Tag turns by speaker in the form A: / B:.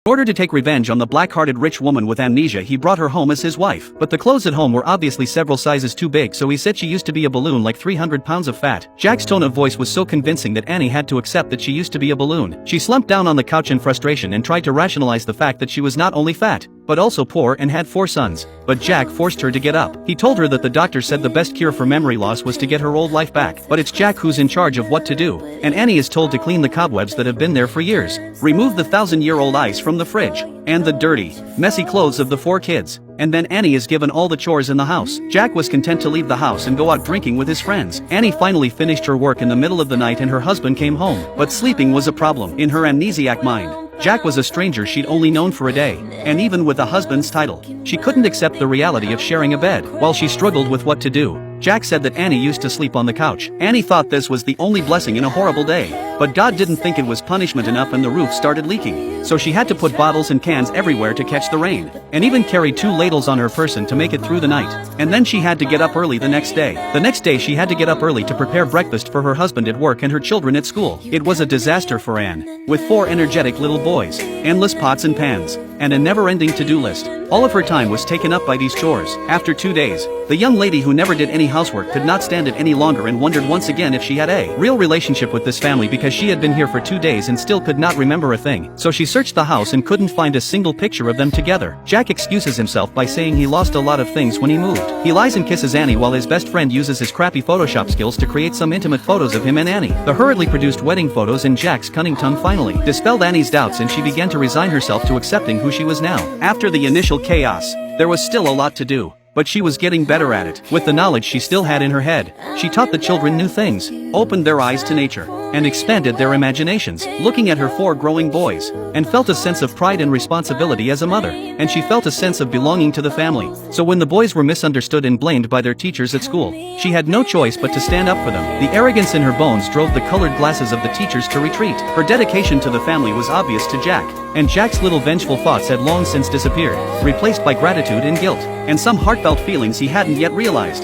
A: In order to take revenge on the black-hearted rich woman with amnesia, he brought her home as his wife. But the clothes at home were obviously several sizes too big, so he said she used to be a balloon like 300 pounds of fat. Jack's tone of voice was so convincing that Annie had to accept that she used to be a balloon. She slumped down on the couch in frustration and tried to rationalize the fact that she was not only fat, but also poor and had 4 sons. But Jack forced her to get up. He told her that the doctor said the best cure for memory loss was to get her old life back. But it's Jack who's in charge of what to do, and Annie is told to clean the cobwebs that have been there for years, remove the 1,000-year-old ice from the fridge, and the dirty, messy clothes of the 4 kids. And then Annie is given all the chores in the house. Jack was content to leave the house and go out drinking with his friends. Annie finally finished her work in the middle of the night and her husband came home. But sleeping was a problem. In her amnesiac mind, Jack was a stranger she'd only known for a day, and even with a husband's title, she couldn't accept the reality of sharing a bed. While she struggled with what to do, Jack said that Annie used to sleep on the couch. Annie thought this was the only blessing in a horrible day, but God didn't think it was punishment enough and the roof started leaking. So she had to put bottles and cans everywhere to catch the rain, and even carry 2 ladles on her person to make it through the night. And then she had to get up early the next day. The next day she had to get up early to prepare breakfast for her husband at work and her children at school. It was a disaster for Anne. With 4 energetic little boys, endless pots and pans, and a never-ending to-do list, all of her time was taken up by these chores. After 2 days, the young lady who never did any housework could not stand it any longer and wondered once again if she had a real relationship with this family, because she had been here for 2 days and still could not remember a thing. So she searched the house and couldn't find a single picture of them together. Jack excuses himself by saying he lost a lot of things when he moved. He lies and kisses Annie while his best friend uses his crappy Photoshop skills to create some intimate photos of him and Annie. The hurriedly produced wedding photos and Jack's cunning tongue finally dispelled Annie's doubts, and she began to resign herself to accepting who she was now. After the initial chaos, there was still a lot to do, but she was getting better at it. With the knowledge she still had in her head, she taught the children new things, opened their eyes to nature, and expanded their imaginations, looking at her 4 growing boys, and felt a sense of pride and responsibility as a mother, and she felt a sense of belonging to the family. So when the boys were misunderstood and blamed by their teachers at school, she had no choice but to stand up for them. The arrogance in her bones drove the colored glasses of the teachers to retreat. Her dedication to the family was obvious to Jack, and Jack's little vengeful thoughts had long since disappeared, replaced by gratitude and guilt, and some heartfelt feelings he hadn't yet realized.